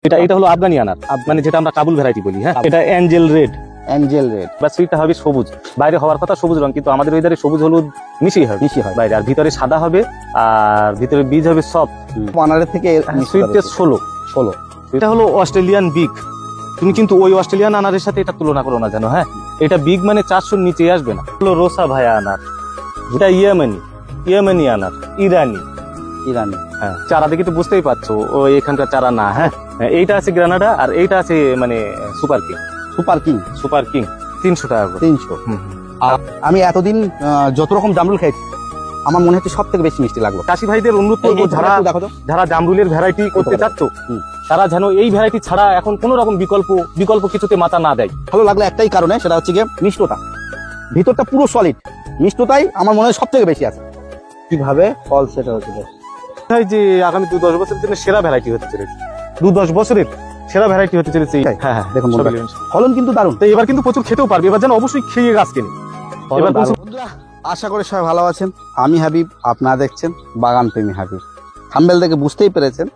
এটা হলো আফগানি আনার, মানে যেটা আমরা কাবুল ভ্যারাইটি বলি। হ্যাঁ, এটা অ্যাঞ্জেল রেড। বা সুইটটা হবে সবুজ, বাইরে হওয়ার কথা সবুজ রং, কিন্তু আমাদের ওইধারে সবুজ হলুদ মিশি হয় বাইরে, আর ভিতরে সাদা হবে, আর ভিতরে বীজ হবে সফট। আনারের থেকে সুইটনেস 16। এটা হলো অস্ট্রেলিয়ান বিগ। তুমি কিন্তু ওই অস্ট্রেলিয়ান আনারের সাথে এটা তুলনা করো না জানো। হ্যাঁ, এটা বিগ মানে 400 নিচে আসবে না। হলো রোসা ভায়া আনার, এটা ইয়েমেনি আনার, ইরানি। হ্যাঁ, চারা দেখে তো বুঝতেই পারছো ও এখানকার চারা না। হ্যাঁ, এইটা আছে গ্রানাডা, আর এইটা আছে মানে সুপার কিং 300 টাকা করে। 300। আমি এতদিন যত রকম জামরুল খাইছি, আমার মনে হচ্ছে সব থেকে বেশি মিষ্টি লাগলো। চাষি ভাইদের অনুরোধ করবো, যারা জামরুলের ভ্যারাইটি করতে চাচ্ছ, তারা যেন এই ভ্যারাইটি ছাড়া এখন কোন রকম বিকল্প কিছুতে মাথা না দেয়। ভালো লাগলো একটাই কারণে, সেটা হচ্ছে গিয়ে মিষ্টতা। ভিতরটা পুরো সলিড, মিষ্টতাই আমার মনে হয় সব থেকে বেশি আছে। কিভাবে ফল সেটা হচ্ছে যে আগামী 2-10 বছরের জন্য সেরা ভ্যারাইটি হতে চলেছে, 2-10 বছরের সেরা ভ্যারাইটি হতে চলেছে। হ্যাঁ, দেখুন ফলন কিন্তু দারুণ। তো এবার কিন্তু প্রচুর খেতেও পারবে, এবার যেন অবশ্যই খেয়ে গাছ কিনে। বন্ধুরা, আশা করি সবাই ভালো আছেন। আমি হাবিব, আপনারা দেখছেন বাগান প্রেমী হাবিব। থাম্বনেল থেকে বুঝতেই পেরেছেন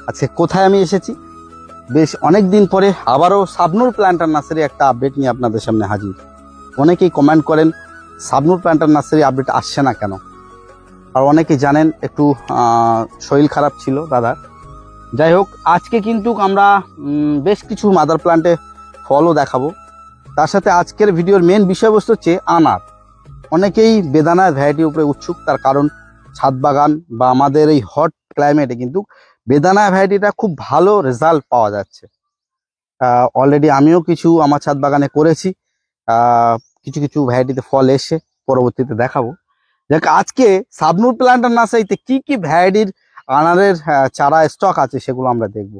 আজকে কোথায় আমি এসেছি। বেশ অনেক দিন পরে আবারও শাবনূর প্ল্যান্টার নার্সারি একটা আপডেট নিয়ে আপনাদের সামনে হাজির। অনেকেই কমেন্ট করেন শাবনূর প্ল্যান্টার নার্সারি আপডেট আসছে না কেন, আর অনেকেই জানেন একটু শরীর খারাপ ছিল দাদার। যাই হোক, আজকে কিন্তু আমরা বেশ কিছু মাদার প্ল্যান্টে ফলও দেখাবো। তার সাথে আজকের ভিডিওর মেন বিষয়বস্তু হচ্ছে আনার। অনেকেই বেদানার ভ্যারাইটির উপরে উৎসুক, তার কারণ ছাদ বাগান বা আমাদের এই হট ক্লাইমেটে কিন্তু বেদানা ভ্যারাইটিটা খুব ভালো রেজাল্ট পাওয়া যাচ্ছে। অলরেডি আমিও কিছু আমার ছাদ বাগানে করেছি, কিছু ভ্যারাইটিতে ফল এসে পরবর্তীতে দেখাবো। দেখ, আজকে শাবনূর প্ল্যান্টার নার্সারিতে কি কি ভ্যারাইটির আনারের চারা স্টক আছে সেগুলো আমরা দেখব।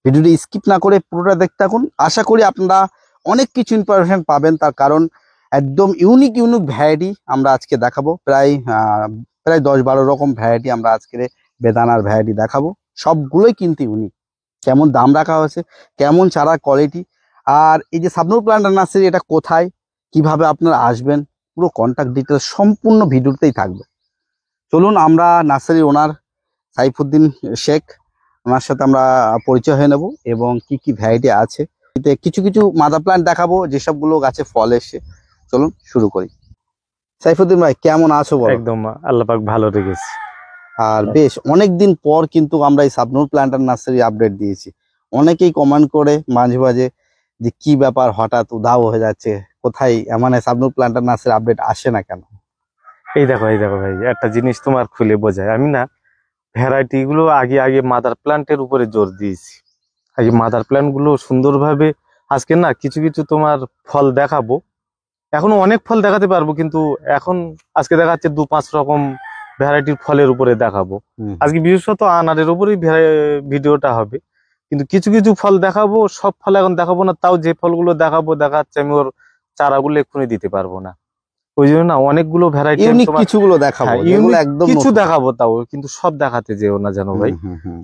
ভিডিওটি স্কিপ না করে পুরোটা দেখতে থাকুন। আশা করি আপনারা অনেক কিছু ইনফরমেশন পাবেন, তার কারণ একদম ইউনিক ভ্যারাইটি আমরা আজকে দেখাবো। প্রায় 10-12 রকম ভ্যারাইটি আমরা আজকে বেদানার ভ্যারাইটি দেখাবো। সবগুলোই কিন্তু ইউনিক। কেমন দাম রাখা হয়েছে, কেমন চারা কোয়ালিটি, আর এই যে শাবনূর প্ল্যান্টার নার্সারি এটা কোথায়, কিভাবে আপনারা আসবেন, পুরো কন্ট্যাক্ট ডিটেলস সম্পূর্ণ ভিডিওতেই থাকবে। চলুন আমরা নার্সারির ওনার সাইফুদ্দিন শেখ, ওনার সাথে আমরা পরিচয় হয়ে নেব এবং কি কি ভ্যারাইটি আছে। কিছু মাদার প্ল্যান্ট দেখাবো যেসবগুলো গাছে ফল এসছে। চলুন শুরু করি। সাইফুদ্দিন ভাই, কেমন আছো বলো? একদম আল্লাহ পাক ভালো রেখেছে। আর বেশ অনেকদিন পর কিন্তু আমরা এই শাবনূর প্ল্যান্টার নার্সারি আপডেট দিয়েছি। অনেকেই কমেন্ট করে মাঝে মাঝে যে কি ব্যাপার হঠাৎ উধাও হয়ে যাচ্ছে, কোথায় মানে শাবনূর প্ল্যান্টার নার্সারি আপডেট আসে না কেন। এই দেখো ভাই, একটা জিনিস তোমার খুলে বোঝায়। আমি না ভ্যারাইটি গুলো আগে মাদার প্ল্যান্টের উপরে জোর দিয়েছি। আগে মাদার প্ল্যান্ট গুলো সুন্দরভাবে, আজকে না কিছু তোমার ফল দেখাবো। এখনো অনেক ফল দেখাতে পারবো, কিন্তু এখন আজকে দেখাচ্ছে 2-5 রকম ভ্যারাইটির ফলের উপরে দেখাবো। আজকে বিশেষত আনারের উপরেই ভিডিওটা হবে, কিন্তু কিছু ফল দেখাবো। সব ফল এখন দেখাবো না, তাও যে ফলগুলো দেখাচ্ছে আমি ওর চারাগুলো এক্ষুনি দিতে পারবো না। ওই জন্য না অনেকগুলো ভ্যারাইটি কিছু দেখাবো, তাও কিন্তু সব দেখাতে যেও না জানো ভাই।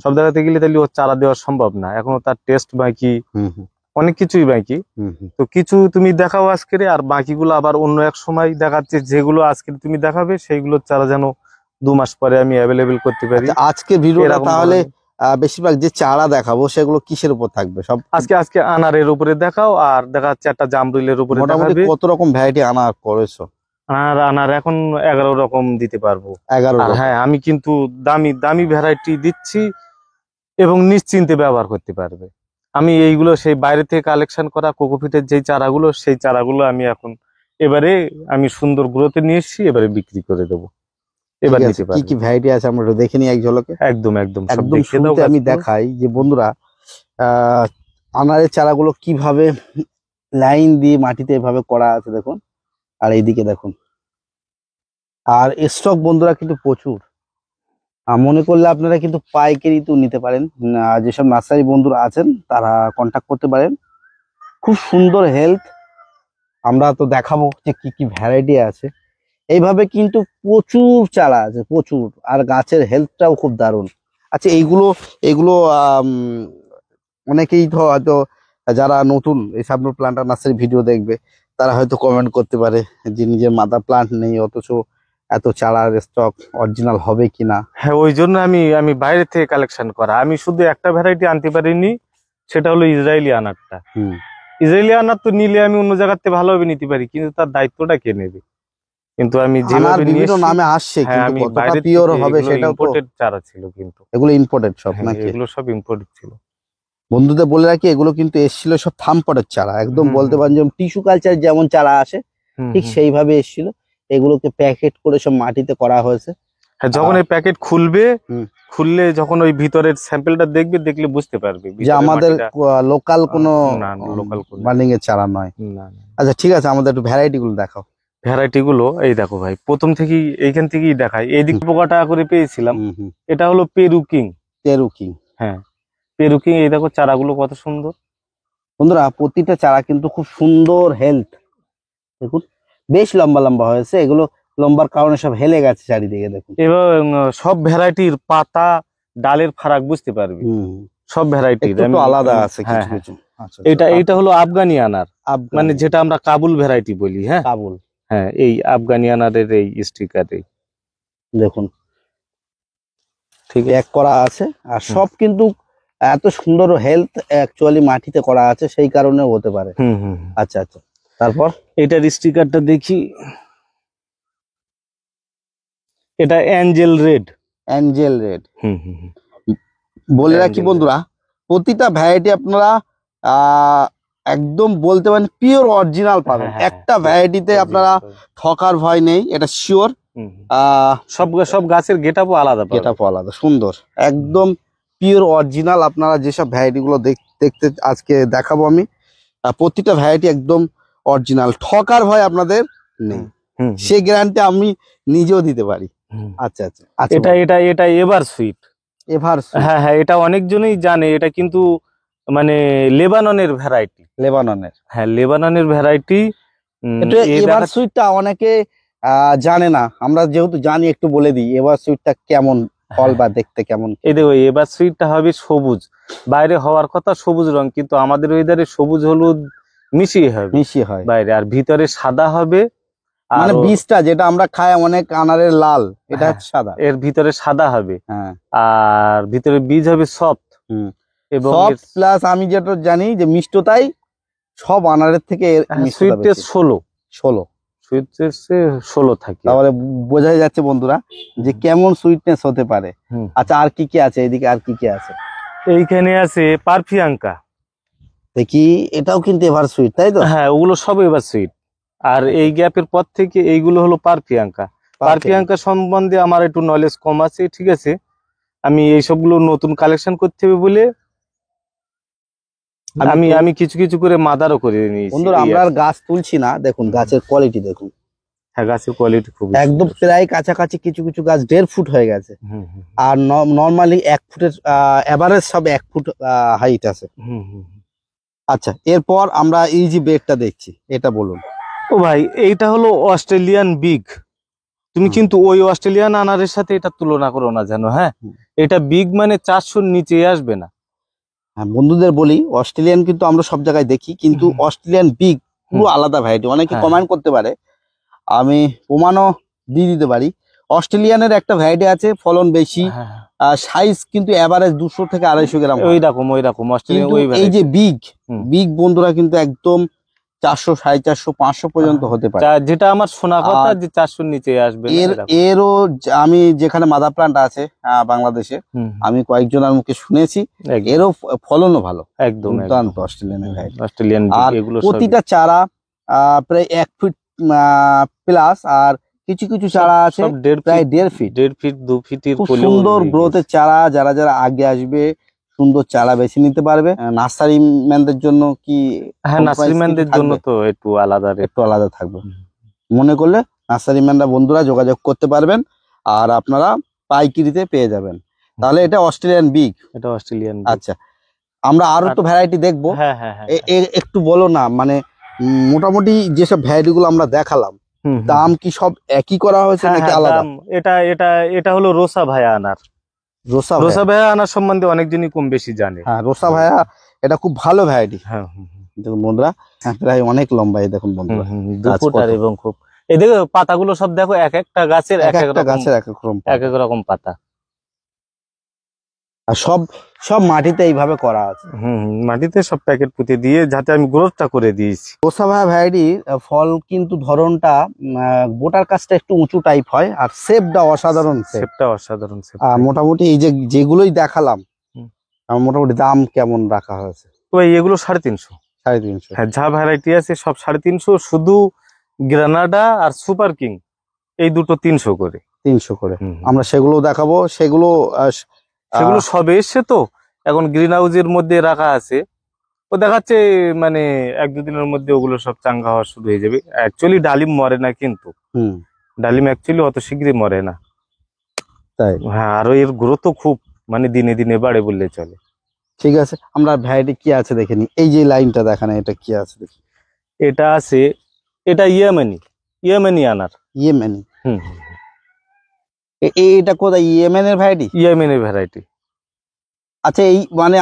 সব দেখাতে গেলে তাহলে ওর চারা দেওয়া সম্ভব না, এখনো তার টেস্ট বাকি, অনেক কিছুই বাকি। তো কিছু তুমি দেখাও আজকে, আর বাকিগুলো আবার অন্য এক সময় দেখাচ্ছে। যেগুলো আজকে তুমি দেখাবে সেইগুলোর চারা যেন 2 মাস পরে আমি অ্যাভেলেবেল করতে পারি। আজকে ভিডিওটা তাহলে বেশিরভাগ যে চারা দেখাবো সেগুলো কিসের উপর থাকবে? সব আজকে আনারের উপরে দেখাও, আর দেখাচ্ছে একটা জামরুলের উপরে। মোটামুটি কত রকম ভ্যারাইটি আনার করেছো? আনার এখন 11 রকম দিতে পারবো। 11? হ্যাঁ, আমি কিন্তু দামি ভ্যারাইটি দিচ্ছি এবং নিশ্চিন্তে ব্যবহার করতে পারবে। আমি এইগুলো সেই বাইরে থেকে কালেকশন করা কোকোপিটের যেই চারাগুলো, সেই চারাগুলো আমি এখন এবারে আমি সুন্দর গ্রোথে নিয়ে এসেছি, এবারে বিক্রি করে দেবো। এবার নিতে পারবে। কি কি ভ্যারাইটি আছে আমরা দেখে নিই এক ঝলকে। একদম শুরুতে আমি দেখাই যে বন্ধুরা, আনারের চারাগুলো কিভাবে লাইন দিয়ে মাটিতে এভাবে করা আছে দেখুন, আর এইদিকে দেখুন। আর স্টক বন্ধুরা কিন্তু প্রচুর। মনে করলে আপনারা কিন্তু পাইকারি তো নিতে পারেন। যেসব নার্সারি বন্ধুরা আছেন তারা কন্ট্যাক্ট করতে পারেন। খুব সুন্দর হেলথ, আমরা তো দেখাবো যে কি কি ভ্যারাইটি আছে। এইভাবে কিন্তু প্রচুর চারা আছে, প্রচুর, আর গাছের হেলথটাও খুব দারুণ। আচ্ছা, এগুলো অনেকেই তো হয়তো যারা নতুন এই শাবনূর প্ল্যান্টার নার্সারি ভিডিও দেখবে, তারা হয়তো কমেন্ট করতে পারে যে নিজের মাদার প্ল্যান্ট নেই, অথচ এত চারার স্টক অরিজিনাল হবে কিনা। হ্যাঁ, ওই জন্য আমি বাইরে থেকে কালেকশন করা। আমি শুধু একটা ভ্যারাইটি আনতে পারিনি, সেটা হলো ইসরায়েলি আনারটা। হুম। ইসরায়েলি আনার তো নিলে আমি অন্য জায়গাতে ভালোভাবে নিতে পারি, কিন্তু তার দায়িত্বটা কে নেবে? কিন্তু আমি আনার যেভাবে নিয়ে বিভিন্ন এসেছি, নামে আসছে, হ্যাঁ, কিন্তু আমি কতটা বাইরে পিওর হবে সেটাও তো, ইম্পোর্টেড চারা ছিল, কিন্তু এগুলো ইম্পোর্টেড সব হ্যাঁ, নাকি? এগুলো সব ইম্পোর্টেড ছিল। বন্ধুদের বলে রাখি, এগুলো কিন্তু এসেছিল সব থামপটের চারা, একদম হুম, বলতে হুম, পারেন যেমন টিস্যু কালচার যেমন চারা আসে হুম, ঠিক হুম। সেইভাবে এসেছিল। এগুলোকে প্যাকেট করে সব মাটিতে করা হয়েছে। হ্যাঁ, যখন এই প্যাকেট খুলবে, হুম। খুললে যখন ওই ভিতরের স্যাম্পলটা দেখবে, দেখলে বুঝতে পারবে যে ভিতরের আমাদের মাটিটা লোকাল কোনো না, লোকাল কোনো বার্নিং এর চারা নয়। না, না। আচ্ছা ঠিক আছে, আমাদের একটু ভ্যারাইটি গুলো দেখাও। ভ্যারাইটি গুলো এই দেখো ভাই, প্রথম থেকেই এইখান থেকেই দেখাই। এইদিক পোকাটা করে পেয়েছিলাম, এটা হলো পেরু কিং। পেরু কিং, হ্যাঁ, পেরু কিং। এই দেখো চারাগুলো কত সুন্দর। বন্ধুরা প্রতিটা চারা কিন্তু খুব সুন্দর হেলথ, দেখুন বেশ লম্বা লম্বা হয়েছে। এগুলো লম্বার কারণে সব হেলে গেছে চারিদিকে, দেখুন। এবং সব ভ্যারাইটির পাতা ডালের ফারাক বুঝতে পারবি, সব ভ্যারাইটির একটু আলাদা আছে হ্যাঁ, কিছু হ্যাঁ। কিছু। আচ্ছা, এইটা হলো আফগানি আনার, মানে যেটা আমরা কাবুল ভ্যারাইটি বলি। হ্যাঁ, কাবুল। হ্যাঁ, এই আফগানি আনারের এই স্টিকার দেখুন ঠিক প্যাক করা আছে, আর সব কিন্তু এত সুন্দর হেলথ অ্যাকচুয়ালি মাটিতে করা আছে, সেই কারণে হতে পারে। হুম, হুম। আচ্ছা আচ্ছা, তারপর এটার স্টিকারটা দেখি, এটা অ্যাঞ্জেল রেড। Angel red. হুম, হুম, হুম। বলে রাখি বন্ধুরা, প্রতিটা ভ্যারাইটি আপনারা একদম বলতে পারেন পিওর অরিজিনাল পাবেন। হ্যাঁ, একটা ভ্যারাইটিতে আপনারা ঠকার ভয় নেই, এটা শিওর। সব গাছের গেটআপও আলাদা, গেটআপও আলাদা, সুন্দর, একদম পিওর অরিজিনাল। আপনারা যেসব ভ্যারাইটি গুলো দেখতে আজকে দেখাবো আমি, প্রতিটা ভ্যারাইটি একদম অরিজিনাল, ঠকার ভয় আপনাদের নেই, সে গ্যারান্টি আমি নিজেও দিতে পারি। আচ্ছা আচ্ছা, এটা এভার সুইট। হ্যাঁ, হ্যাঁ, এটা অনেকজনই জানে, এটা কিন্তু মানে লেবাননের ভ্যারাইটি। লেবাননের, হ্যাঁ, লেবাননের ভ্যারাইটি। এভার সুইটটা অনেকে জানে না, আমরা যেহেতু জানি একটু বলে দিই এভার সুইটটা কেমন ফল বা দেখতে কেমন। এই দেখো, এবার সুইটটা হবে সবুজ, বাইরে হওয়ার কথা সবুজ রং, কিন্তু আমাদের ওয়েদারে সবুজ হলুদ মিশিয়ে হয় বাইরে, আর ভিতরে সাদা হবে। মানে বীজটা যেটা আমরা খাই অনেক আনারের লাল, এটা সাদা, এর ভিতরে সাদা হবে। হ্যাঁ, আর ভিতরে বীজ হবে সফট, এবং প্লাস আমি যেটা জানি যে মিষ্টতাই সব আনারের থেকে সুইটনেস 16 থাকে। তাহলে বোঝাই যাচ্ছে বন্ধুরা যে কেমন সুইটনেস হতে পারে। আচ্ছা, আর কি কি আছে এদিকে, আর কি কি আছে? এইখানে আছে পারফিয়াঙ্কা। দেখি, এটাও কিন্তু এভার সুইট, তাই তো? হ্যাঁ, ওগুলো সব এভার সুইট। আর এই গ্যাপের পর থেকে এইগুলো হলো পারফিয়াঙ্কা। পারফিয়াঙ্কা সম্বন্ধে আমার একটু নলেজ কম আছে, ঠিক আছে। আমি এই সবগুলো নতুন কালেকশন করতে হবে বলে আমি কিছু কিছু করে মাদারও করে নিয়েছি। বন্ধুরা আমরা আর গাছ তুলছি না, দেখুন গাছের কোয়ালিটি দেখুন। হ্যাঁ, গাছের কোয়ালিটি খুব একদম প্রায় কাছাকাছি, কিছু কিছু গাছ 1.5 ফুট হয়ে গেছে, আর নর্মালি 1 ফুটের এভারেজ সব 1 ফুট হাইট আছে। আচ্ছা, এরপর আমরা এই যে বেডটা দেখছি, এটা বলুন। ও ভাই, এইটা হলো অস্ট্রেলিয়ান বিগ। তুমি কিন্তু ওই অস্ট্রেলিয়ান আনারের সাথে এটা তুলনা করো না, জানো? হ্যাঁ, এটা বিগ মানে 400-র নিচে আসবে না। হ্যাঁ, বন্ধুদের বলি, অস্ট্রেলিয়ান কিন্তু আমরা সব জায়গায় দেখি, কিন্তু অস্ট্রেলিয়ান বিগ পুরো আলাদা ভ্যারাইটি। অনেকে কমেন্ট করতে পারে, আমি প্রমাণও দিয়ে দিতে পারি। অস্ট্রেলিয়ানের একটা ভ্যারাইটি আছে, ফলন বেশি, সাইজ কিন্তু এভারেজ 200 থেকে 250 গ্রাম, ওই রকম অস্ট্রেলিয়ান। এই যে বিগ বন্ধুরা কিন্তু একদম 400, 450, 500 পর্যন্ত হতে পারে, যেটা আমার শোনা কথা যে 400-র নিচে আসবে। এরও আমি যেখানে মাদার প্লান্ট আছে বাংলাদেশে, আমি কয়েকজনের মুখে শুনেছি, এরও ফলনও ভালো, একদম দুর্দান্ত অস্ট্রেলিয়ান। আর প্রতিটা চারা প্রায় 1 ফিট প্লাস, আর কিছু কিছু চারা আছে প্রায় 1.5 ফিট, 2 ফিটের। খুব সুন্দর গ্রোথের চারা। যারা যারা আগে আসবে সুন্দর চারা বেছে নিতে পারবে। নার্সারি ম্যানদের জন্য কি? হ্যাঁ, নার্সারি ম্যানদের জন্য তো একটু আলাদা থাকবে। মনে করলে নার্সারি ম্যানরা বন্ধুরা যোগাযোগ করতে পারবেন, আর আপনারা পাইকারিতে পেয়ে যাবেন। তাহলে এটা অস্ট্রেলিয়ান বিগ, এটা অস্ট্রেলিয়ান। আচ্ছা, আমরা আরো তো ভ্যারাইটি দেখবো। একটু বলো না, মানে মোটামুটি যেসব ভ্যারাইটি গুলো আমরা দেখালাম, দাম কি সব একই করা হয়েছে নাকি আলাদা? এটা হলো রোসা ভায়া আনার। রোসা ভায়া আনার সম্বন্ধে অনেকজনই কম বেশি জানে। হ্যাঁ, রোসা ভায়া এটা খুব ভালো ভ্যারাইটি। হ্যাঁ, দেখুন বন্ধুরা, প্রায় অনেক লম্বা, এই দেখুন বন্ধুরা, 2 ফুট। এবং খুব, এই দেখো পাতাগুলো সব দেখো, এক একটা গাছের এক এক রকম পাতা। আর সব সব মাটিতে এইভাবে করা আছে। মাটিতে সব প্যাকেট পুঁতে দিয়ে যাতে আমি গ্রোথটা করে দিয়েছি। রোসা ভায়া ভ্যারাইটির ফল কিন্তু ধরনটা গোটার কাছটা একটু উঁচু টাইপ হয়, আর শেপটা অসাধারণ শেপ। শেপটা অসাধারণ শেপ। মোটামুটি এই যে যেগুলোই দেখালাম, মোটামুটি দাম কেমন রাখা হয়েছে? তো এগুলো 350। 350? হ্যাঁ, যা ভ্যারাইটি আছে সব 350, শুধু গ্রানাডা আর সুপার কিং এই দুটো 300 করে। 300 করে। আমরা সেগুলো দেখাবো। সেগুলো সেগুলো সবে এসছে তো, এখন গ্রিন হাউসের মধ্যে রাখা আছে। ও দেখাচ্ছে মানে 1-2 দিনের মধ্যে ওগুলো সব চাঙ্গা হওয়া শুরু হয়ে যাবে। অ্যাকচুয়ালি ডালিম মরে না, কিন্তু ডালিম অ্যাকচুয়ালি অত শীঘ্রই মরে না। তাই? হ্যাঁ, আরো এর গ্রোথও খুব মানে দিনে দিনে বাড়ে বললে চলে। ঠিক আছে, আমরা ভ্যারাইটি কি আছে দেখে নি। এই যে লাইনটা দেখানো, এটা কি আছে দেখি। এটা আছে, এটা ইয়েমেনি আনার। ইয়েমেনি? হুম। এটা কোথায়, ইয়েমেনের ভ্যারাইটি? ইয়েমেনের ভ্যারাইটি। আচ্ছা, এই মানে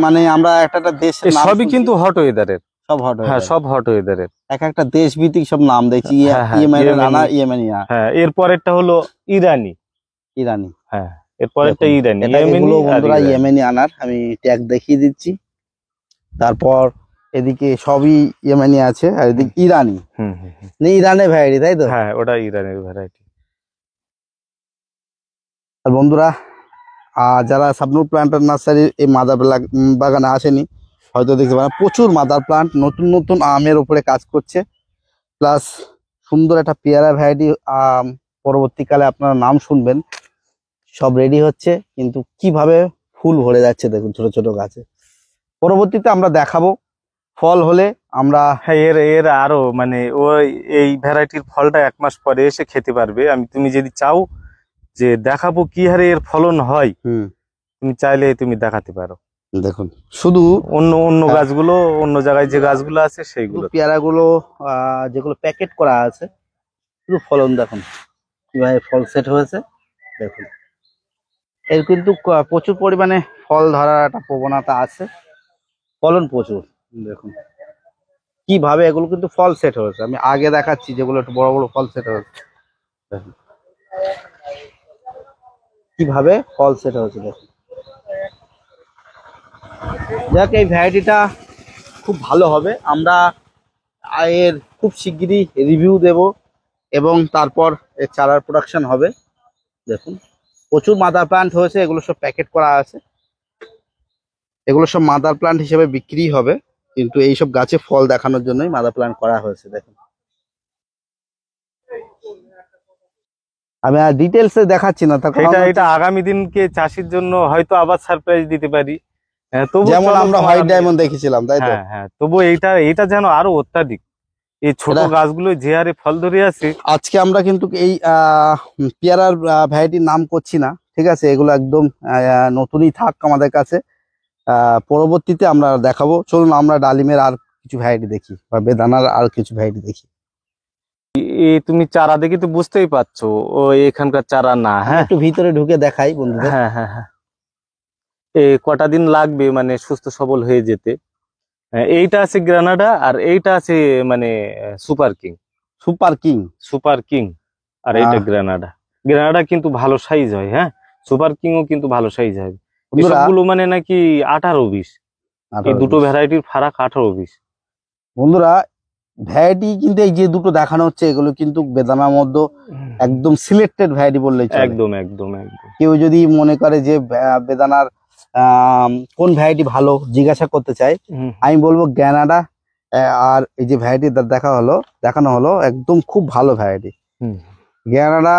মানে আমরা একটা দেশের নাম সবই কিন্তু হট ওয়েদারের। সব হট? হ্যাঁ, সব হট ওয়েদারের। এক একটা দেশ ভিত্তিক সব নাম দেখছি। হ্যাঁ, ইয়েমেনের আনার, ইয়েমেনি। হ্যাঁ, এরপরেরটা হলো ইরানি। ইরানি? হ্যাঁ, এরপরেরটা ইরানি। এগুলো বন্ধুরা ইয়েমেনি আনার, আমি ট্যাগ দেখিয়ে দিচ্ছি। তারপর এদিকে সবই ইয়েমেনি আছে, আর এদিকে ইরানি। ইরানের ভ্যারাইটি, তাই তো? হ্যাঁ, ওটা ইরানের ভ্যারাইটি। আর বন্ধুরা, যারা শাবনূর প্ল্যান্টার নার্সারির এই মাদার বাগানে আসেনি, হয়তো দেখতে পারেন প্রচুর মাদার প্লান্ট নতুন নতুন আমের উপরে কাজ করছে, প্লাস সুন্দর একটা পেয়ারা ভ্যারাইটি পরবর্তীকালে আপনারা নাম শুনবেন। সব রেডি হচ্ছে, কিন্তু কিভাবে ফুল ভরে যাচ্ছে দেখুন ছোট ছোট গাছে। পরবর্তীতে আমরা দেখাবো ফল হলে আমরা। হ্যাঁ, এর আরো মানে ওই এই ভ্যারাইটির ফলটা 1 মাস পরে এসে খেতে পারবে। তুমি যদি চাও যে দেখাবো কি হারে এর ফলন হয়, তুমি চাইলে তুমি দেখাতে পারো। দেখুন শুধু অন্য গাছগুলো, অন্য জায়গায় যে গাছগুলো আছে সেইগুলো, পেয়ারাগুলো যেগুলো প্যাকেট করা আছে, শুধু ফলন দেখুন কিভাবে ফল সেট হয়েছে। দেখুন এর কিন্তু প্রচুর পরিমাণে ফল ধরার একটা প্রবণতা আছে, ফলন প্রচুর। দেখুন কিভাবে এগুলো কিন্তু ফল সেট হয়েছে। আমি আগে দেখাচ্ছি যেগুলো একটু বড় বড় ফল সেট হয়েছে, দেখুন কিভাবে ফল সেট হয়েছে। দেখুন, যাক এই ভ্যারাইটিটা খুব ভালো হবে। আমরা এর খুব শিগগিরই রিভিউ দেব, এবং তারপর এর চারার প্রোডাকশন হবে। দেখুন প্রচুর মাদার প্লান্ট হয়েছে, এগুলো সব প্যাকেট করা আছে, এগুলো সব মাদার প্লান্ট হিসেবে বিক্রি হবে, কিন্তু এইসব গাছে ফল দেখানোর জন্যই মাদার প্লান্ট করা হয়েছে। দেখুন আমি আর ডিটেলসে দেখাচ্ছি না, এটা আগামী দিনকে চাষির জন্য হয়তো আবার সারপ্রাইজ দিতে পারি। যেমন আমরা হোয়াইট ডায়মন্ড দেখেছিলাম, তাই তো? হ্যাঁ, তবু এইটা যেন আরো অত্যাধিক, এই ছোট গাছগুলো যে হারে ফল ধরে আছে। আজকে আমরা কিন্তু এই পেয়ারার ভ্যারাইটির নাম করছি না, ঠিক আছে? এগুলো একদম নতুনই থাক আমাদের কাছে, পরবর্তীতে আমরা দেখাবো। চলুন আমরা ডালিমের আর কিছু ভ্যারাইটি দেখি, বা বেদানার আর কিছু ভ্যারাইটি দেখি। তুমি চারা দেখে তো বুঝতেই পারছো ও এখানকার চারা না। হ্যাঁ, একটু ভিতরে ঢুকে দেখাই বন্ধুদের। হ্যাঁ, কটা দিন লাগবে মানে সুস্থ সবল হয়ে যেতে। এইটা আছে গ্রানাডা, আর এইটা আছে মানে সুপার কিং। আর এইটা গ্রানাডা কিন্তু ভালো সাইজ হয়। হ্যাঁ, সুপার কিংও কিন্তু ভালো সাইজ হয়। এসবগুলো মানে নাকি 18-20, এই দুটো ভ্যারাইটির ফারাক 18-20। বন্ধুরা ভ্যারাইটি কিন্তু এই যে দুটো দেখানো হচ্ছে, এগুলো কিন্তু বেদানার মধ্যে একদম সিলেক্টেড ভ্যারাইটি বললেই চলে। একদম। কেউ যদি মনে করে যে বেদানার কোন ভ্যারাইটি ভালো জিজ্ঞাসা করতে চাই, আমি বলবো গ্রানাডা। আর এই যে ভ্যারাইটি দেখানো হলো একদম খুব ভালো ভ্যারাইটি। গ্রানাডা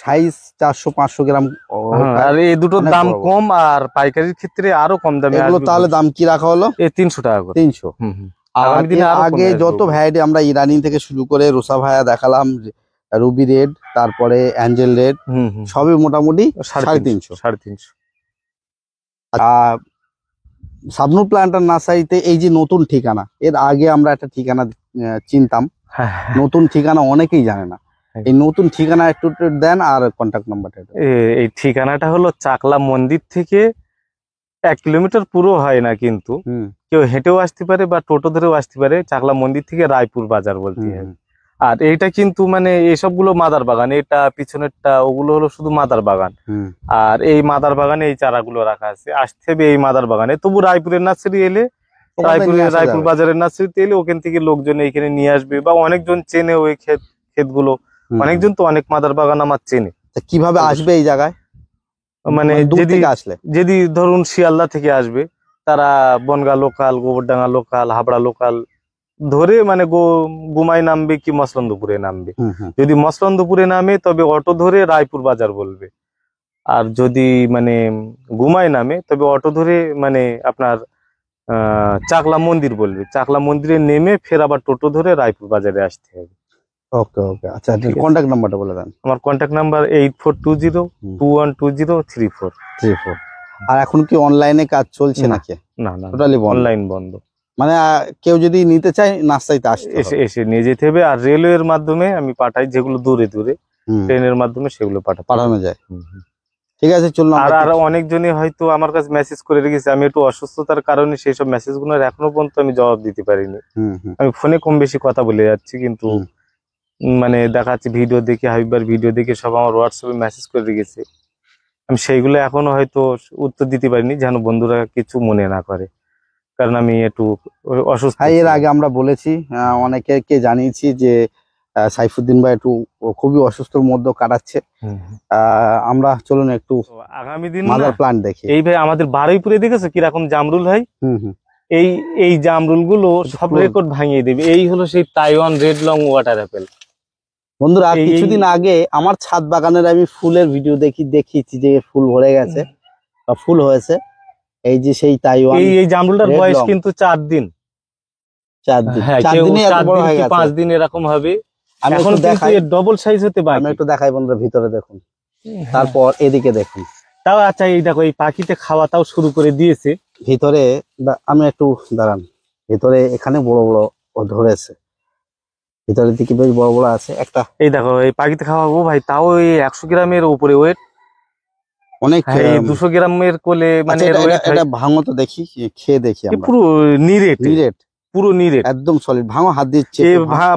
সাইজ 400-500 গ্রাম। আর এই দুটোর দাম কম, আর পাইকারির ক্ষেত্রে আরো কম দামে। তাহলে দাম কি রাখা হলো? 300 টাকা করে। 300। আগে যত ভ্যারাইটি আমরা ইরানি থেকে শুরু করে রোসা ভায়া দেখালাম, রুবি রেড, তারপরে অ্যাঞ্জেল রেড, সবই মোটামুটি 350। শাবনূর প্ল্যান্টার নার্সারিতে এই যে নতুন ঠিকানা, এর আগে আমরা একটা ঠিকানা চিনতাম, নতুন ঠিকানা অনেকেই জানে না। এই নতুন ঠিকানা একটু দেন, আর কন্ট্যাক্ট নাম্বারটা। এই ঠিকানাটা হলো চাকলা মন্দির থেকে 1 কিলোমিটার পুরো হয় না, কিন্তু কেউ হেঁটেও আসতে পারে বা টোটো ধরেও আসতে পারে। চাকলা মন্দির থেকে রায়পুর বাজার বলতে হয়। আর এইটা কিন্তু মানে এইসবগুলো মাদার বাগান, এটা পিছনেরটা ওগুলো হলো শুধু মাদার বাগান। আর এই মাদার বাগানে এই চারাগুলো রাখা আছে, আসতে হবে এই মাদার বাগানে। তবু রায়পুরের নার্সারি এলে, রায়পুর বাজারের নার্সারিতে এলে ওখান থেকে লোকজন এইখানে নিয়ে আসবে, বা অনেকজন চেনে ওই ক্ষেতগুলো। অনেকজন তো অনেক মাদার বাগান আমার চেনে। কিভাবে আসবে এই জায়গায়? মানে যদি ধরুন শিয়ালদা থেকে আসবে, তারা Bangaon local, Gobardanga local, Habra local ধরে মানে গুমাই নামবে কি মসলন্দপুরে নামবে। যদি মসলন্দপুরে নামে তবে অটো ধরে রায়পুর বাজার বলবে। আর যদি মানে গুমাই নামে তবে অটো ধরে মানে আপনার চাকলা মন্দির বলবে। চাকলা মন্দিরে নেমে ফের আবার টোটো ধরে রায়পুর বাজারে আসতে হবে। ওকে ওকে, আচ্ছা কন্ট্যাক্ট নাম্বারটা বলে দেন। আমার কন্ট্যাক্ট নাম্বার 8420212034। আর এখন কি অনলাইনে কাজ চলছে নাকি? না না, টোটালি অনলাইন বন্ধ। মানে কেউ যদি নিতে চায় নার্সারিতে এসে নিয়ে যেতে হবে। আর রেলওয়ের মাধ্যমে আমি পাঠাই, যেগুলো দূরে দূরে ট্রেনের মাধ্যমে সেগুলো পাঠানো যায়। ঠিক আছে, চলুন। আর অনেকজনই হয়তো আমার কাছে মেসেজ করে রেখেছে, আমি একটু অসুস্থতার কারণে সেই সব মেসেজ গুলো এখনো পর্যন্ত আমি জবাব দিতে পারিনি। আমি ফোনে কম বেশি কথা বলে যাচ্ছি, কিন্তু মানে দেখাচ্ছি ভিডিও দেখে, হাবিবার ভিডিও দেখে সব আমার হোয়াটসঅ্যাপে মেসেজ করে রেখেছে। আমি সেইগুলো এখনো হয়তো উত্তর দিতে পারিনি, যেন বন্ধুরা কিছু মনে না করে, কারণ আমি একটু অসুস্থ। এর আগে আমরা বলেছি, অনেকে জানিয়েছি যে সাইফুদ্দিন ভাই একটু খুবই অসুস্থর মধ্যে কাটাচ্ছে। আমরা চলুন একটু আগামী দিন মাদার প্ল্যান্ট দেখি। এই ভাই আমাদের বারুইপুরে দেখেছো কিরকম জামরুল হয়? এই জামরুল গুলো সব রেকর্ড ভাঙিয়ে দেবে। এই হলো সেই Taiwan red long water Apple. বন্ধুরা, কিছুদিন আগে আমার ছাদ বাগানের আমি ফুলের ভিডিও দেখিয়েছি যে ফুল ভরে গেছে বা ফুল হয়েছে। এই যে সেই তাইওয়ান এই জামরুলটার বয়স কিন্তু 4 দিন। 4 দিন, হ্যাঁ, 4 দিনে এত বড় হয়ে গেছে। 5 দিন এরকম হবে। আমি এখন দেখাই ডবল সাইজ হতে বাকি। আমি একটু দেখাই বন্ধুরা, ভিতরে দেখুন, তারপর এদিকে দেখুন। তাও আচ্ছা, এই দেখো এই পাখিতে খাওয়াটাও শুরু করে দিয়েছে ভিতরে। আমি একটু দাঁড়ান, ভিতরে এখানে বড় বড় ধরেছে, ভিতরের দিকে বেশ বড় বড় আছে একটা। এই দেখো এই পাখিতে খাওয়াবো ভাই, তাও এই 100 গ্রামের উপরে ওয়েট। অনেক 200 গ্রামের কোলে মানে এটা ভাঙো তো দেখি, খেয়ে দেখি আমরা। পুরো নিরেট, পুরো নিরেট, একদম সলিড। ভাঙো, হাত দিচ্ছে।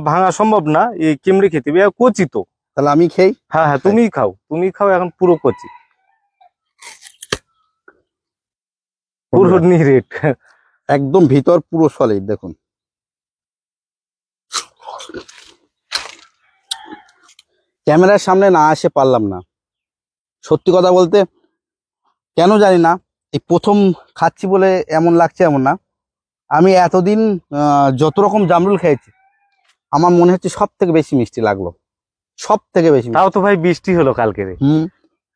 ভাঙা সম্ভব না, এই কেমড়ে খেতে হবে। কচি তো, তাহলে আমি খেই। হ্যাঁ হ্যাঁ, তুমি খাও, এখন পুরো কচি, পুরো নিরেট, একদম ভিতর পুরো সলিড। দেখুন, ক্যামেরার সামনে না আসে পারলাম না, সত্যি কথা বলতে। কেন জানি না, এই প্রথম খাচ্ছি বলে এমন লাগছে এমন না। আমি এতদিন যত রকম জামরুল খেয়েছি, আমার মনে হচ্ছে সব থেকে বেশি মিষ্টি লাগলো, সব থেকে বেশি। তাও তো ভাই বৃষ্টি হলো কালকে।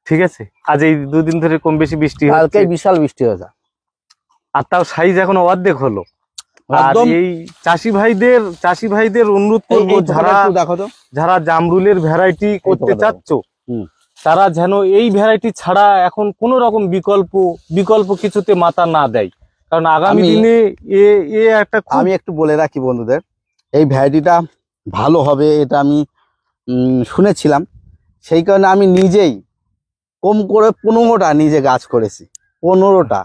ঠিক আছে, আজ এই 2 দিন ধরে কম বেশি বৃষ্টি হচ্ছে। কালকে বিশাল বৃষ্টি হয়েছে, আর তাও সাইজ এখনো অর্ধেক হলো। আর এই চাষি ভাইদের অনুরোধ করবো, যারা জামরুলের ভ্যারাইটি করতে চাচ্ছ, তারা যেন এই ভ্যারাইটি ছাড়া এখন কোন রকম বিকল্প কিছুতে মাথা না দেয়। কারণ আগামী দিনে আমি একটু বলে রাখি বন্ধুদের, এই ভ্যারাইটিটা ভালো হবে এটা আমি শুনেছিলাম। সেই কারণে আমি নিজেই কম করে 15টা নিজে গাছ করেছি। 15টা।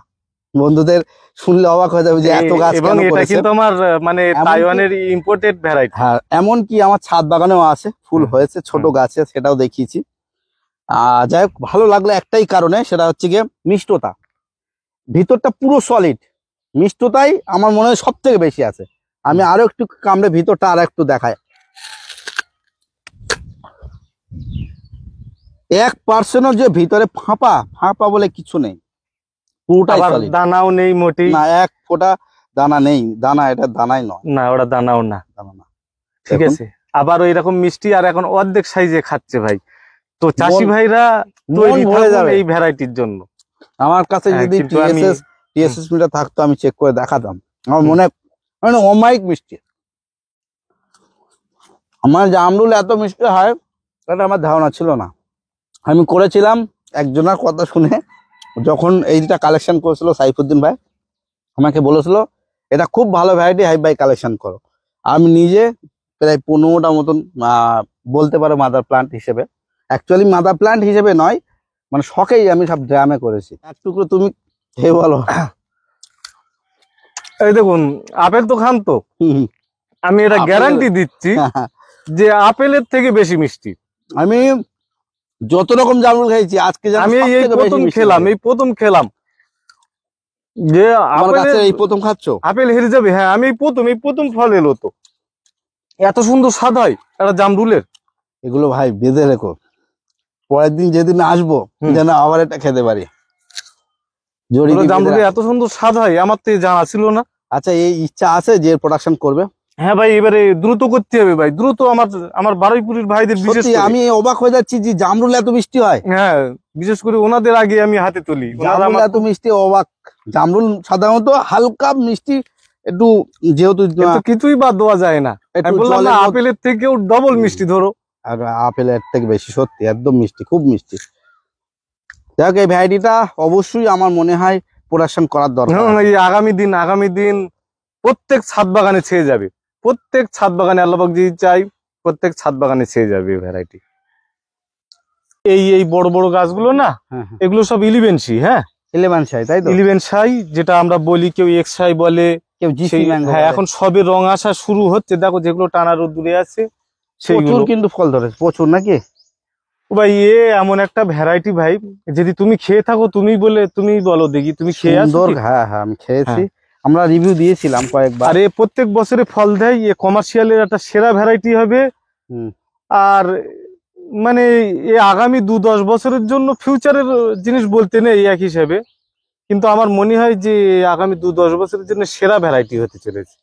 বন্ধুদের শুনলে অবাক হয়ে যাবে যে এত গাছ কেন করেছে। এটা কিন্তু আমার মানে তাইওয়ানের ইম্পোর্টেড ভ্যারাইটি। হ্যাঁ, এমন কি আমার ছাদ বাগানেও আছে, ফুল হয়েছে ছোট গাছে, সেটাও দেখিয়েছি। যাই হোক, ভালো লাগলো একটাই কারণে, সেটা হচ্ছে গিয়ে মিষ্টতা। ভিতরটা পুরো সলিড, মিষ্টতাই আমার মনে হয় সব থেকে বেশি আছে। আমি আরো একটু কামড়ে ভিতরটা আর একটু দেখাই। 1% যে ভিতরে ফাঁপা বলে কিছু নেই, পুরোটাই সলিড। দানাও নেই মোটেই না, এক ফোঁটা দানা নেই। এটা দানাই নয়, না ওটা দানাও না। ঠিক আছে, আবার ওই রকম মিষ্টি, আর এখন অর্ধেক সাইজে খাচ্ছে ভাই। তো চাষি ভাইরা এই ভ্যারাইটির জন্য। আমার কাছে যদি টিএসএস মিটার থাকতো আমি চেক করে দেখাতাম। আমার মনে অমায়িক মিষ্টি। আমার জামরুল এত মিষ্টি হয় এটা আমার ধারণা ছিল না। আমি করেছিলাম একজনের কথা শুনে, যখন এইটা কালেকশন করেছিল সাইফুদ্দিন ভাই, আমাকে বলেছিল এটা খুব ভালো ভ্যারাইটি, হাই ভাই কালেকশন করো। আমি নিজে প্রায় 15টা মতন বলতে পারো মাদার প্লান্ট হিসেবে, অ্যাকচুয়ালি মাদার প্লান্ট হিসেবে নয়, মানে শখেই আমি সব ড্রামে করেছি। এক টুকরো তুমি খেয়ে বলো। এই দেখুন, আপেল তো খান তো, আমি এটা গ্যারান্টি দিচ্ছি যে আপেলের থেকে বেশি মিষ্টি। আমি যত রকম জামরুল খাইছি আজকে যেন আমি এই সবথেকে বেশি প্রথম মিষ্টি খেলাম, লাগে। এই প্রথম খেলাম যে আমার কাছে আপেলের এই প্রথম খাচ্ছ? আপেল হেরে যাবে। হ্যাঁ, আমি এই প্রথম ফল এলো তো, এত সুন্দর স্বাদ হয় একটা জামরুলের। এগুলো ভাই বেঁধে রেখো, পরের দিন যেদিন আসবো যেন আবার এটা খেতে পারি। জড়ি দিয়ে বেঁধে জামরুলের রাখো। এত সুন্দর স্বাদ হয়, আমার তো জানা ছিল না। আচ্ছা, এই ইচ্ছা আছে যে প্রোডাকশন করবে? হ্যাঁ ভাই, এবারে দ্রুত করতে হবে ভাই, দ্রুত। আমার বারুইপুরের ভাইদের বিশেষ সত্যি করে, আমি অবাক হয়ে যাচ্ছি যে জামরুল এত মিষ্টি হয়। হ্যাঁ বিশেষ করে ওনাদের আগে আমি হাতে তুলি। ওনারা জামরুল আমার এত মিষ্টি, অবাক। জামরুল সাধারণত হালকা মিষ্টি, একটু যেহেতু কিন্তু কিছুই বাদ দেওয়া যায় না। একটু আমি বললাম না, জলের মতো- আপেলের থেকেও ডবল মিষ্টি ধরো। আর আপেলের থেকে বেশি, সত্যি একদম মিষ্টি, খুব মিষ্টি। যাক, এই ভ্যারাইটিটা অবশ্যই আমার মনে হয় প্রোডাকশন করার দরকার হ্যাঁ, আছে। এই আগামী দিন প্রত্যেক ছাদ বাগানে ছেয়ে যাবে, প্রত্যেক ছাদ বাগানে আল্লাহবাক যদি চাই প্রত্যেক ছাদ বাগানে ছেয়ে যাবে ভ্যারাইটি। এই বড় বড় গাছগুলো না, হ্যাঁ, হ্যাঁ। এগুলো সব ইলিভেনসি। হ্যাঁ, 11 সাই, তাই তো? ইলিভেনসাই যেটা আমরা বলি, কেউ এক্সাই বলে, কেউ জিসি সেই ম্যাঙ্গো। হ্যাঁ, এখন সবে রং আসা শুরু হচ্ছে। দেখো যেগুলো টানা রোদ্দুরে আছে প্রচুর সেইগুলো। কিন্তু ফল ধরেছে, প্রচুর নাকি? ও ভাই, এমন একটা ভ্যারাইটি ভাই, যদি তুমি খেয়ে থাকো, তুমি বলো দেখি, তুমি খেয়ে আছো সুন্দর। কি? হ্যাঁ হ্যাঁ, আমি খেয়েছি, হ্যাঁ। আমরা রিভিউ দিয়েছিলাম কয়েকবার। আর প্রত্যেক বছরে ফল দেয়, কমার্শিয়ালের একটা সেরা ভ্যারাইটি হবে। হুম। আর মানে আগামী 2-10 বছরের জন্য ফিউচারের জিনিস বলতে নেই এক হিসেবে, কিন্তু আমার মনে হয় যে আগামী 2-10 বছরের জন্য সেরা ভ্যারাইটি হতে চলেছে।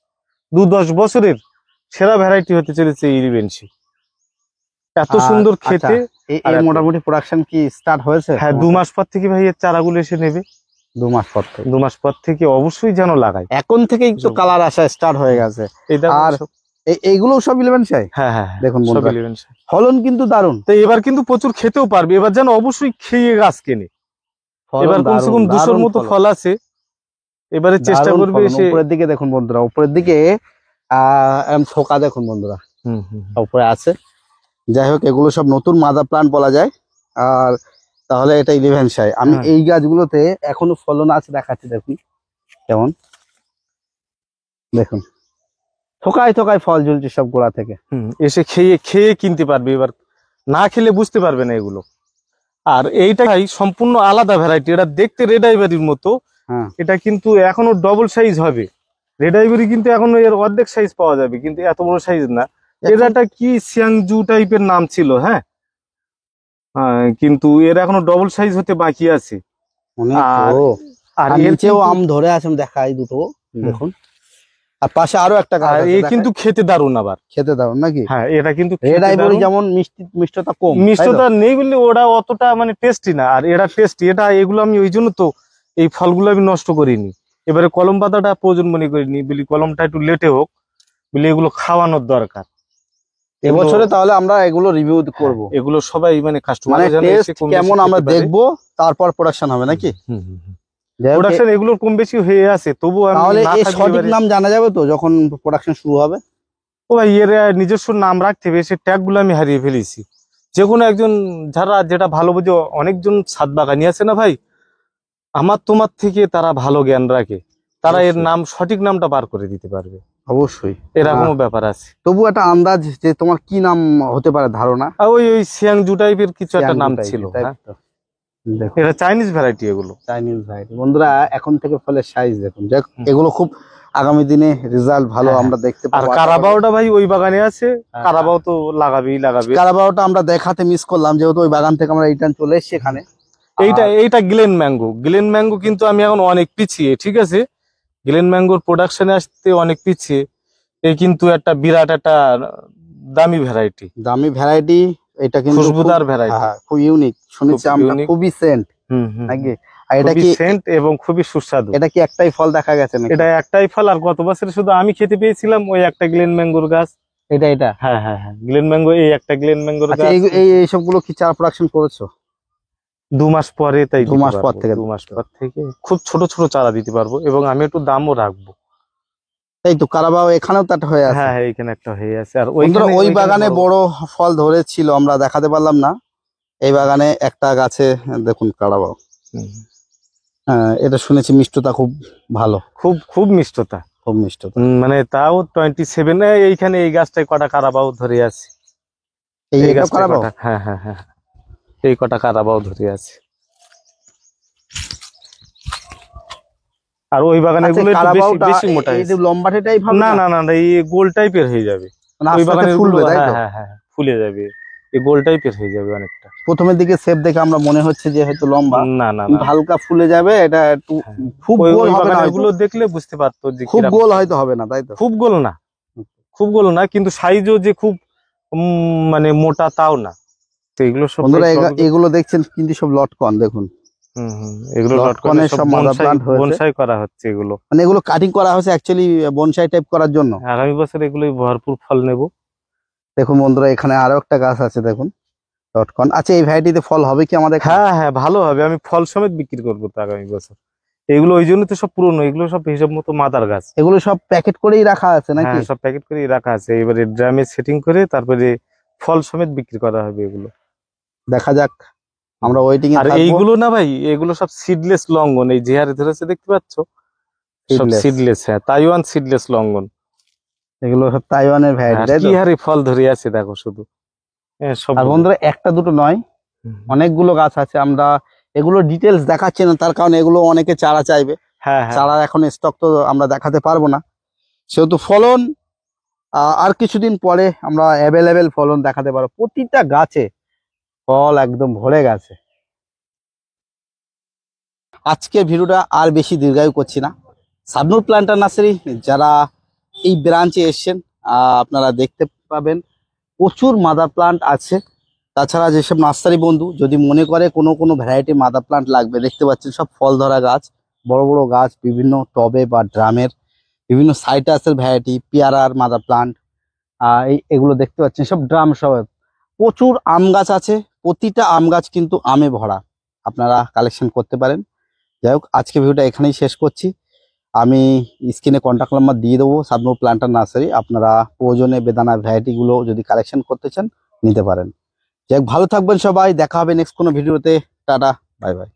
2-10 বছরের সেরা ভ্যারাইটি হতে চলেছে এই রিভেন্সি। এত সুন্দর খেতে। এই মোটামুটি প্রোডাকশন কি স্টার্ট হয়েছে? হ্যাঁ, 2 মাস পর থেকে ভাই এর চারাগুলো এসে নেবে। 2 মাস পর থেকে? 2 মাস পর থেকে অবশ্যই যেন লাগাই। এখন থেকেই তো কালার আসা স্টার্ট হয়ে গেছে। এই দেখো আর সব- এইগুলো সব 11 সাই। হ্যাঁ হ্যাঁ, দেখুন সব বন্ধুরা, 11 সাই। ফলন কিন্তু দারুণ। তো এবার কিন্তু প্রচুর খেতেও পারবে, এবার যেন অবশ্যই খেয়ে গাছ কেনে। এবার কমসে কম 200-র মতো ফল আছে, এবারে চেষ্টা করবে এসে। উপরের দিকে দেখুন বন্ধুরা, উপরের দিকে থোকা দেখুন বন্ধুরা, উপরে আছে। যাই হোক, এগুলো সব নতুন মাদার প্লান্ট বলা যায়। আর তাহলে এটা 11 সাই। আমি হ্যাঁ। এই গাছগুলোতে এখনো ফলন আছে, দেখাচ্ছি দেখুন কেমন। দেখুন থোকায় থোকায় ফল ঝুলছে সব গোড়া থেকে। এসে খেয়ে কিনতে পারবে, এবার না খেলে বুঝতে পারবে না এগুলো। আর এইটাই সম্পূর্ণ আলাদা ভ্যারাইটি, এটা দেখতে রেড আইভারির মতো। হ্যাঁ। এটা কিন্তু এখনো ডবল সাইজ হবে। রেড আইভারি কিন্তু এখনো এর অর্ধেক সাইজ পাওয়া যাবে, কিন্তু এত বড় সাইজ না। এর একটা কি সিয়াংজু টাইপের নাম ছিল। হ্যাঁ, কিন্তু এর এখনো ডবল সাইজ হতে বাকি আছে। অনেক আর- বড়। আর আর এর নিচেও কিন্তু- আম ধরে আছে, আমি দেখাই দুটো দেখুন। আর পাশে আরো একটা গাছ আর আছে, এ দেখাই। কিন্তু খেতে দারুণ আবার। খেতে দাও নাকি? হ্যাঁ, এটা কিন্তু রেড খেতে আইভরি দারুণ। যেমন মিষ্টতা কম, তাই তো? মিষ্টতা নেই বললে ওরা অতটা মানে টেস্টি না, আর এরা টেস্টি। এগুলো আমি ওই জন্য তো এই ফলগুলো আমি নষ্ট করিনি। এবারে কলম পাতাটা প্রয়োজন মনে করিনি, বলি কলমটা একটু লেটে হোক, বলি এগুলো খাওয়ানোর দরকার। এবছরে তাহলে আমরা এগুলো রিভিউ করব, এগুলো সবাই মানে কাস্টমার মানে টেস্ট কেমন আমরা দেখবো, তারপর প্রোডাকশন হবে নাকি? যাই হোক, প্রোডাকশন এগুলোর কম বেশি হয়ে আছে, তবু তাহলে এই সঠিক নাম জানা যাবে তো যখন প্রোডাকশন শুরু হবে? ও ভাই, এর নিজস্ব নাম রাখতে হবে, সে ট্যাগ গুলো আমি হারিয়ে ফেলেছি। যে কোনো একজন যারা যেটা ভালো বোঝে, অনেকজন ছাদ বাগানি আছে না ভাই, আমার তোমার থেকে তারা ভালো জ্ঞান রাখে, তারা এর অবশ্যই। নাম সঠিক নামটা বার করে দিতে পারবে। অবশ্যই এরকমও ব্যাপার আছে। তবু একটা আন্দাজ যে তোমার কি নাম হতে পারে, ধারণা? আর ওই সিয়াংজু টাইপের কিছু একটা নাম Siangju ছিল। type, তাই হ্যাঁ, তো? দেখো এটা চাইনিজ ভ্যারাইটি এগুলো। চাইনিজ ভ্যারাইটি বন্ধুরা, এখন থেকে ফলের সাইজ দেখুন। যাক, এগুলো খুব আগামী দিনে রেজাল্ট ভালো হ্যাঁ, আমরা দেখতে আর পাবো। কারাবাওটা ভাই ওই বাগানে আছে, হ্যাঁ। কারাবাও তো লাগাবে। কারাবাওটা আমরা দেখাতে মিস করলাম, যেহেতু ওই বাগান থেকে আমরা রিটার্ন চলে এসেছি এখানে। এইটা গ্লেন ম্যাঙ্গো কিন্তু আমি এখন অনেক পিছিয়ে, ঠিক আছে। গ্লেন ম্যাঙ্গোর প্রোডাকশনে আসতে অনেক পিছিয়ে। এই কিন্তু একটা বিরাট একটা দামি ভ্যারাইটি, দামি ভ্যারাইটি। এটা কিন্তু খুশবুদার ভ্যারাইটি। খুব ইউনিক শুনেছি খুব আমরা, unique। খুবই সেন্ট নাকি? আর এটা খুবই কি সেন্ট এবং খুবই সুস্বাদু। এটা কি একটাই ফল দেখা গেছে নাকি? এটা একটাই ফল, আর গত বছরে শুধু আমি খেতে পেয়েছিলাম ওই একটা গ্লেন ম্যাঙ্গোর গাছ। এটা হ্যাঁ হ্যাঁ হ্যাঁ, গ্লেন ম্যাঙ্গো, এই একটা গ্লেন ম্যাঙ্গোর আচ্ছা, গাছ। এই সবগুলো কি চারা প্রোডাকশন করেছো? 2 মাস পরে, তাই 2 মাস পর থেকে? 2 মাস পর থেকে খুব ছোট ছোট চারা দিতে পারবো, এবং আমি একটু দামও রাখবো। এই তো কারাবাও এখানেও তো একটা হয়ে আছে। হ্যাঁ হ্যাঁ, এইখানে একটা হয়ে আছে। আর বন্ধুরা, ওই ওইখানে বাগানে বড় ফল ধরেছিল, আমরা দেখাতে পারলাম না। এই বাগানে একটা গাছে দেখুন কারাবাও। হুম। এটা শুনেছি মিষ্টতা খুব ভালো। খুব খুব মিষ্টতা। খুব মিষ্ট। মানে তাও 27 এইখানে এই গাছটায় কটা কারাবাও ধরে আছে। এই গাছটায় কারাবাও? কটা, হ্যাঁ হ্যাঁ হ্যাঁ, এই কটা কারাবাও ধরে আছে। আর ওই বাগানে আচ্ছা, গুলো একটু বেশি কারাবাওটা বেশি মোটা এই হয়েছে। লম্বাটে টাইপ হবে না না? না না না, এই গোল টাইপের হয়ে যাবে। মানে ওই আস্তে আস্তে বাগানের গুলো, ফুলবে, তাই হ্যাঁ তো? হ্যাঁ হ্যাঁ, ফুলে যাবে। এই গোল টাইপের হয়ে যাবে অনেকটা। প্রথমের দিকে শেপ দেখে আমরা মনে হচ্ছে যে হয়তো লম্বা, না না না, কিন্তু হালকা ফুলে যাবে। এটা একটু হ্যাঁ। খুব ওই গোল ওই হবে না বাগানের হয়তো? গুলো দেখলে বুঝতে পারতো যে খুব কিরকম। গোল হয়তো হবে না, তাই তো? খুব গোল না, খুব গোল না, কিন্তু সাইজও যে খুব মানে মোটা তাও না। তো এগুলো সব বন্ধুরা এগুলো দেখছেন কিন্তু সব লটকন, দেখুন এগুলো লটকনের সব মাদার প্লান্ট হয়েছে। বনসাই করা হচ্ছে এগুলো। মানে এগুলো কাটিং করা হয়েছে অ্যাকচুয়ালি বনসাই টাইপ করার জন্য। আগামী বছর এগুলোই ভরপুর ফল নেব। দেখুন বন্ধুরা, এখানে আরো একটা গাছ আছে, দেখুন লটকন। আচ্ছা, এই ভ্যারাইটিতে ফল হবে কি আমাদের এখানে? হ্যাঁ হ্যাঁ, ভালো হবে, আমি ফল সমেত বিক্রি করবো তো আগামী বছর। এগুলো ওই জন্য তো সব পুরনো, এগুলো সব হিসাব মতো মাদার গাছ। এগুলো সব প্যাকেট করেই রাখা আছে নাকি? হ্যাঁ, সব প্যাকেট করে রাখা আছে, এবারে ড্রামে সেটিং করে তারপরে ফল সমেত বিক্রি করা হবে এগুলো। দেখা যাক, আমরা ওয়েটিং এ আর থাকবো। এইগুলো না ভাই, এগুলো সব সিডলেস লঙ্ঘন, এই যে হারে ধরেছে দেখতে পাচ্ছ, সব Seedless। সিডলেস। হ্যাঁ, তাইওয়ান সিডলেস লঙ্ঘন। এগুলো সব তাইওয়ানের ভ্যারাইটি, আর তাই কি তো? হারে ফল ধরে আছে দেখো শুধু। হ্যাঁ, সব আর বন্ধুরা, একটা দুটো নয়, অনেকগুলো গাছ আছে। আমরা এগুলো ডিটেলস দেখাচ্ছি না, তার কারণ এগুলো অনেকে চারা চাইবে। হ্যাঁ হ্যাঁ, চারা এখন স্টক তো আমরা দেখাতে পারবো না, সেহেতু ফলন আর কিছুদিন পরে আমরা অ্যাভেলেবেল ফলন দেখাতে পারবো। প্রতিটা গাছে ফল একদম ভরে গেছে। আজকের ভিডিওটা আর বেশি দীর্ঘায়ু করছি না। শাবনূর প্ল্যান্টার নার্সারি যারা এই ব্রাঞ্চে এসছেন, আপনারা দেখতে পাবেন প্রচুর মাদার প্লান্ট আছে। তাছাড়া যেসব নার্সারি বন্ধু যদি মনে করে কোনো ভ্যারাইটি মাদার প্লান্ট লাগবে, দেখতে পাচ্ছেন সব ফল ধরা গাছ, বড় বড় গাছ, বিভিন্ন টবে বা ড্রামের, বিভিন্ন সাইটাসের ভ্যারাইটি, পেয়ারার মাদার প্লান্ট, এগুলো দেখতে পাচ্ছেন সব ড্রাম সব। প্রচুর আম গাছ আছে, প্রতিটা আম গাছ কিন্তু আমে ভরা, আপনারা কালেকশন করতে পারেন। যাই হোক, আজকে ভিডিওটা এখানেই শেষ করছি। আমি স্ক্রিনে কন্ট্যাক্ট নাম্বার দিয়ে দেবো, শাবনূর প্ল্যান্টার নার্সারি। আপনারা প্রয়োজনে বেদানা ভ্যারাইটিগুলো যদি কালেকশন করতে চান নিতে পারেন। যাই হোক, ভালো থাকবেন সবাই, দেখা হবে নেক্সট কোনো ভিডিওতে। Tata, bye bye.